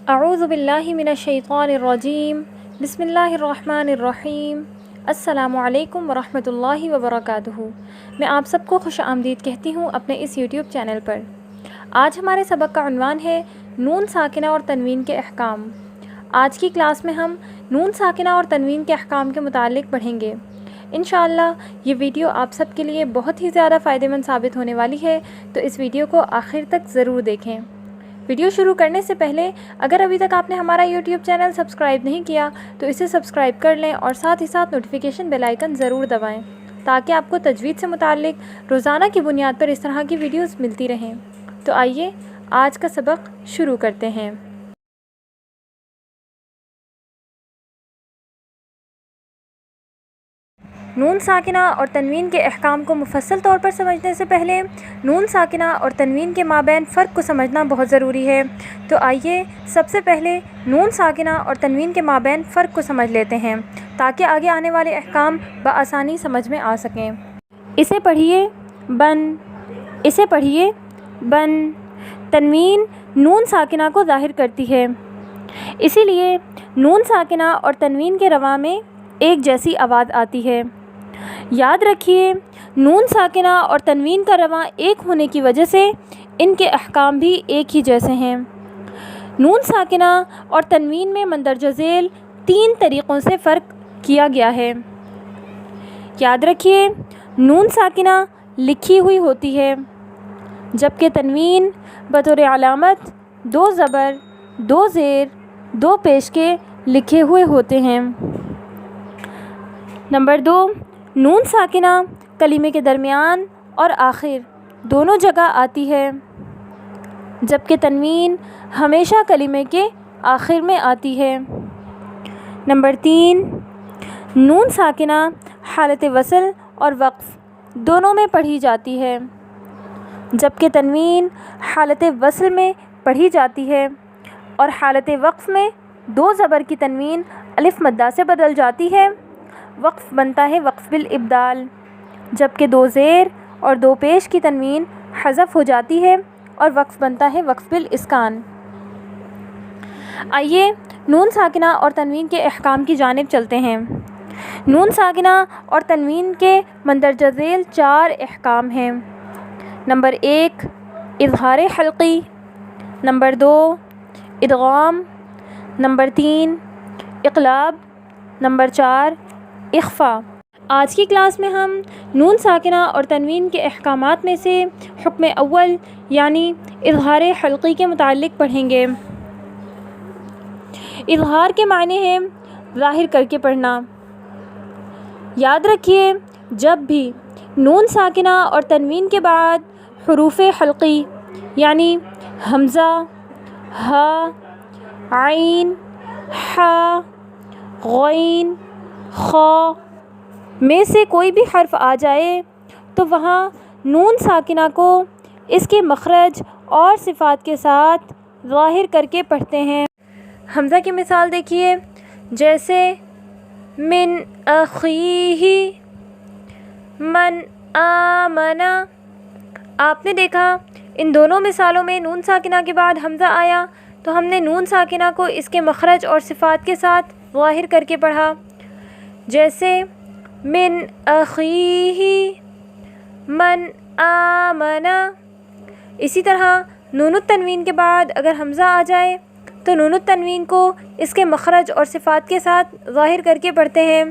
اعوذ باللہ من الشیطان الرجیم بسم اللہ الرحمن الرحیم السلام علیکم ورحمۃ اللہ وبرکاتہ۔ میں آپ سب کو خوش آمدید کہتی ہوں اپنے اس یوٹیوب چینل پر۔ آج ہمارے سبق کا عنوان ہے نون ساکنہ اور تنوین کے احکام۔ آج کی کلاس میں ہم نون ساکنہ اور تنوین کے احکام کے متعلق پڑھیں گے۔ انشاءاللہ یہ ویڈیو آپ سب کے لیے بہت ہی زیادہ فائدہ مند ثابت ہونے والی ہے، تو اس ویڈیو کو آخر تک ضرور دیکھیں۔ ویڈیو شروع کرنے سے پہلے اگر ابھی تک آپ نے ہمارا یوٹیوب چینل سبسکرائب نہیں کیا تو اسے سبسکرائب کر لیں اور ساتھ ہی ساتھ نوٹیفیکیشن بیل آئیکن ضرور دبائیں تاکہ آپ کو تجوید سے متعلق روزانہ کی بنیاد پر اس طرح کی ویڈیوز ملتی رہیں۔ تو آئیے آج کا سبق شروع کرتے ہیں۔ نون ساکنہ اور تنوین کے احکام کو مفصل طور پر سمجھنے سے پہلے نون ساکنہ اور تنوین کے مابین فرق کو سمجھنا بہت ضروری ہے۔ تو آئیے سب سے پہلے نون ساکنہ اور تنوین کے مابین فرق کو سمجھ لیتے ہیں تاکہ آگے آنے والے احکام بآسانی سمجھ میں آ سکیں۔ اسے پڑھیے بن، اسے پڑھیے بن۔ تنوین نون ساکنہ کو ظاہر کرتی ہے، اسی لیے نون ساکنہ اور تنوین کے رواں میں ایک جیسی آواز آتی ہے۔ یاد رکھیے نون ساکنہ اور تنوین کا رواں ایک ہونے کی وجہ سے ان کے احکام بھی ایک ہی جیسے ہیں۔ نون ساکنہ اور تنوین میں مندرجہ ذیل 3 طریقوں سے فرق کیا گیا ہے۔ یاد رکھیے نون ساکنہ لکھی ہوئی ہوتی ہے جبکہ تنوین بطور علامت 2 زبر، 2 زیر، 2 پیش کے لکھے ہوئے ہوتے ہیں۔ نمبر 2، نون ساکنہ کلمے کے درمیان اور آخر دونوں جگہ آتی ہے جبکہ تنوین ہمیشہ کلمے کے آخر میں آتی ہے۔ نمبر 3، نون ساکنہ حالت وصل اور وقف دونوں میں پڑھی جاتی ہے جبکہ تنوین حالت وصل میں پڑھی جاتی ہے اور حالت وقف میں 2 زبر کی تنوین الف مدہ سے بدل جاتی ہے۔ وقف بنتا ہے وقف بالابدال جبکہ 2 زیر اور 2 پیش کی تنوین حذف ہو جاتی ہے اور وقف بنتا ہے وقف بالاسکان۔ آئیے نون ساکنہ اور تنوین کے احکام کی جانب چلتے ہیں۔ نون ساکنہ اور تنوین کے مندرجہ ذیل 4 احکام ہیں۔ نمبر 1، اظہار حلقی۔ نمبر 2، ادغام۔ نمبر 3، اقلاب۔ نمبر 4، اخفاء۔ آج کی کلاس میں ہم نون ساکنہ اور تنوین کے احکامات میں سے حکم اول یعنی اظہار حلقی کے متعلق پڑھیں گے۔ اظہار کے معنی ہے ظاہر کر کے پڑھنا۔ یاد رکھیے جب بھی نون ساکنہ اور تنوین کے بعد حروف حلقی یعنی حمزہ، ہا، عین، حا، غین، خا میں سے کوئی بھی حرف آ جائے تو وہاں نون ساکنہ کو اس کے مخرج اور صفات کے ساتھ ظاہر کر کے پڑھتے ہیں۔ حمزہ کی مثال دیکھیے، جیسے من اخیہ، من آمنا۔ آپ نے دیکھا ان دونوں مثالوں میں نون ساکنہ کے بعد حمزہ آیا تو ہم نے نون ساکنہ کو اس کے مخرج اور صفات کے ساتھ ظاہر کر کے پڑھا، جیسے من اخیہ، من آمنا۔ اسی طرح نون التنوین کے بعد اگر حمزہ آ جائے تو نون التنوین کو اس کے مخرج اور صفات کے ساتھ ظاہر کر کے پڑھتے ہیں،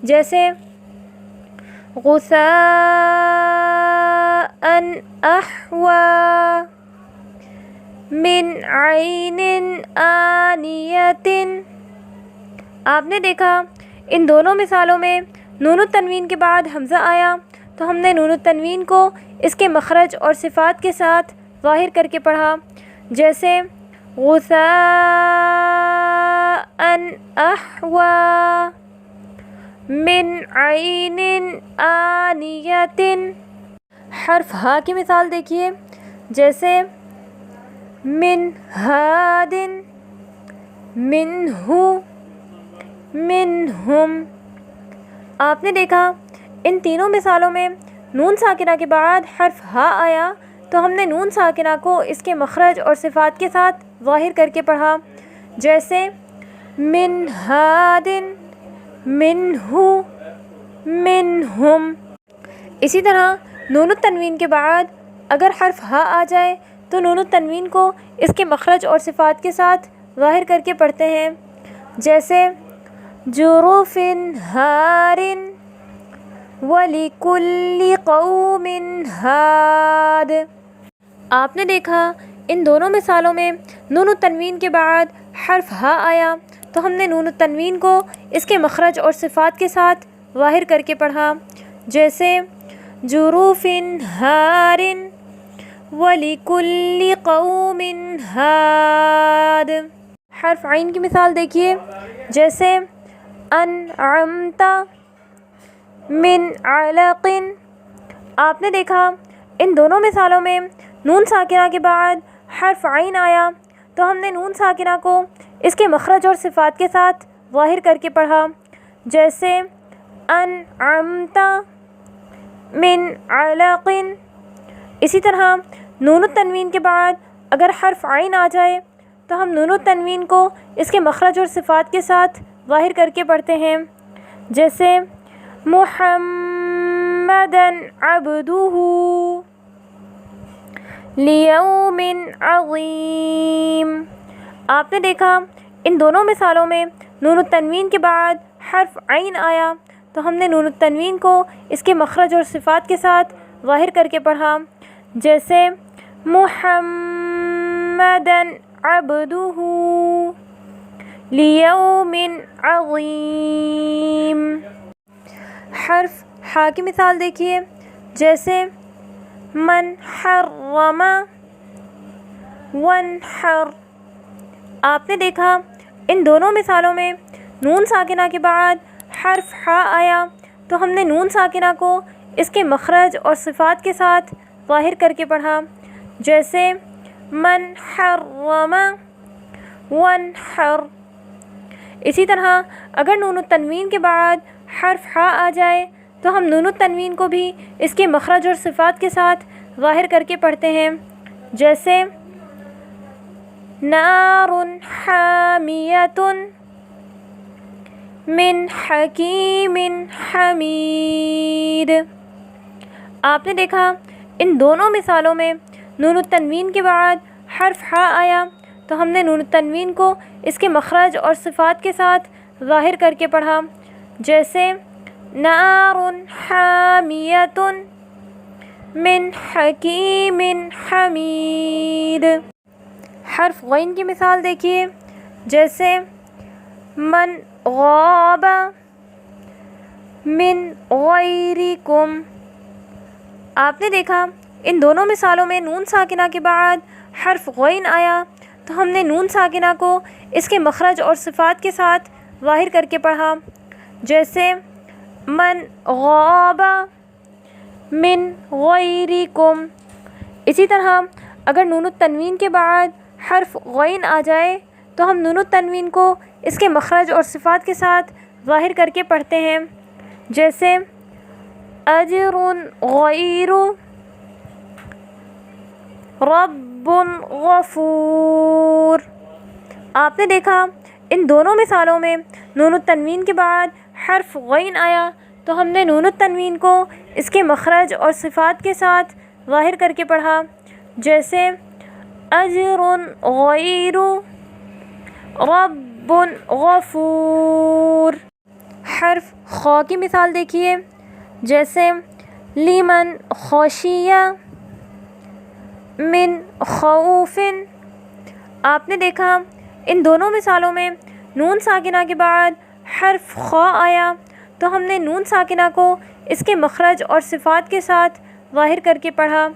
جیسے غثاء احوا، من عین آنیۃ۔ آپ نے دیکھا ان دونوں مثالوں میں نون التنوین کے بعد حمزہ آیا تو ہم نے نون التنوین کو اس کے مخرج اور صفات کے ساتھ ظاہر کر کے پڑھا، جیسے غثاء احوا، من عین آنیۃ۔ حرف ہا کی مثال دیکھیے، جیسے من ہاد، منہ، منہم۔ آپ نے دیکھا ان تینوں مثالوں میں نون ساکنہ کے بعد حرف ہا آیا تو ہم نے نون ساکنہ کو اس کے مخرج اور صفات کے ساتھ ظاہر کر کے پڑھا، جیسے من ہادن، منہو، منہم۔ اسی طرح نون التنوین کے بعد اگر حرف ہا آ جائے تو نون التنوین کو اس کے مخرج اور صفات کے ساتھ ظاہر کر کے پڑھتے ہیں، جیسے جروف ہار وَلِكُلِّ قَوْمٍ ہاد۔ آپ نے دیکھا ان دونوں مثالوں میں نون التنوین کے بعد حرف ہا آیا تو ہم نے نون التنوین کو اس کے مخرج اور صفات کے ساتھ ظاہر کر کے پڑھا، جیسے جروف ہار وَلِكُلِّ قَوْمٍ ہاد۔ حرف عین کی مثال دیکھیے، جیسے انعمت من علق۔ آپ نے دیکھا ان دونوں مثالوں میں نون ساکنہ کے بعد حرف عین آیا تو ہم نے نون ساکنہ کو اس کے مخرج اور صفات کے ساتھ ظاہر کر کے پڑھا، جیسے انعمت من علق۔ اسی طرح نون التنوین کے بعد اگر حرف عین آ جائے تو ہم نون التنوین کو اس کے مخرج اور صفات کے ساتھ ظاہر کر کے پڑھتے ہیں، جیسے محمدن عبدہ لیوم عظیم۔ آپ نے دیکھا ان دونوں مثالوں میں نون التنوین کے بعد حرف عین آیا تو ہم نے نون التنوین کو اس کے مخرج اور صفات کے ساتھ ظاہر کر کے پڑھا، جیسے محمدن عبدہ لیوم عظیم۔ حرف ہا کی مثال دیکھیے، جیسے من حرم وانحر۔ آپ نے دیکھا ان دونوں مثالوں میں نون ساکنہ کے بعد حرف ہا آیا تو ہم نے نون ساکنہ کو اس کے مخرج اور صفات کے ساتھ ظاہر کر کے پڑھا، جیسے من حرم وانحر۔ اسی طرح اگر نون التنوین کے بعد حرف ہا آ جائے تو ہم نون التنوین کو بھی اس کے مخرج اور صفات کے ساتھ ظاہر کر کے پڑھتے ہیں، جیسے نار حامیۃ من حکیم حمید۔ آپ نے دیکھا ان دونوں مثالوں میں نون التنوین کے بعد حرف ہا آیا تو ہم نے نون التنوین کو اس کے مخرج اور صفات کے ساتھ ظاہر کر کے پڑھا، جیسے نار حامیۃ من حکیم حمید۔ حرف غین کی مثال دیکھیے، جیسے من غاب من غیرکم۔ آپ نے دیکھا ان دونوں مثالوں میں نون ساکنہ کے بعد حرف غین آیا تو ہم نے نون ساکنہ کو اس کے مخرج اور صفات کے ساتھ ظاہر کر کے پڑھا، جیسے من غاب من غیرکم۔ اسی طرح اگر نون التنوین کے بعد حرف غین آ جائے تو ہم نون التنوین کو اس کے مخرج اور صفات کے ساتھ ظاہر کر کے پڑھتے ہیں، جیسے اجر غیر رب غفور۔ آپ نے دیکھا ان دونوں مثالوں میں نون التنوین کے بعد حرف غین آیا تو ہم نے نون التنوین کو اس کے مخرج اور صفات کے ساتھ ظاہر کر کے پڑھا، جیسے اجر غیر رب غفور۔ حرف خا کی مثال دیکھیے، جیسے لمن خشی من خوف۔ آپ نے دیکھا ان دونوں مثالوں میں نون ساکنہ کے بعد حرف خا آیا تو ہم نے نون ساکنہ کو اس کے مخرج اور صفات کے ساتھ ظاہر کر کے پڑھا،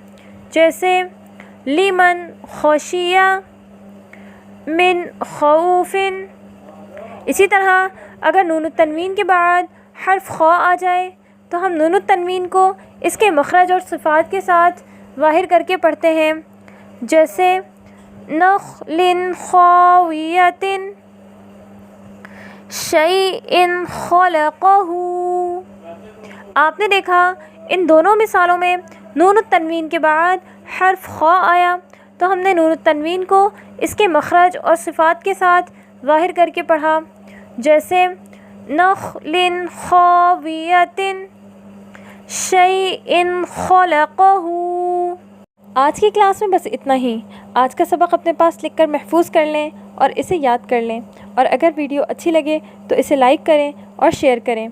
جیسے لمن خشی من خوف۔ اسی طرح اگر نون التنوین کے بعد حرف خا آ جائے تو ہم نون التنوین کو اس کے مخرج اور صفات کے ساتھ ظاہر کر کے پڑھتے ہیں، جیسے نخل خاویۃ شیء خلقہ۔ آپ نے دیکھا ان دونوں مثالوں میں نون التنوین کے بعد حرف خا آیا تو ہم نے نون التنوین کو اس کے مخرج اور صفات کے ساتھ ظاہر کر کے پڑھا، جیسے نخل خاویۃ شیء خلقہ۔ آج کی کلاس میں بس اتنا ہی۔ آج کا سبق اپنے پاس لکھ کر محفوظ کر لیں اور اسے یاد کر لیں، اور اگر ویڈیو اچھی لگے تو اسے لائک کریں اور شیئر کریں،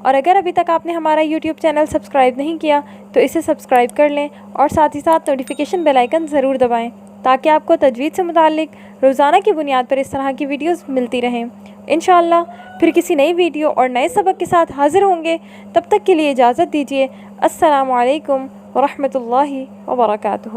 اور اگر ابھی تک آپ نے ہمارا یوٹیوب چینل سبسکرائب نہیں کیا تو اسے سبسکرائب کر لیں، اور ساتھ ہی ساتھ نوٹیفیکیشن بیل آئیکن ضرور دبائیں تاکہ آپ کو تجوید سے متعلق روزانہ کی بنیاد پر اس طرح کی ویڈیوز ملتی رہیں۔ انشاءاللہ پھر کسی نئی ویڈیو اور نئے سبق کے ساتھ حاضر ہوں گے۔ تب تک کے لیے اجازت دیجیے۔ السلام علیکم ورحمۃ اللہ وبرکاتہ۔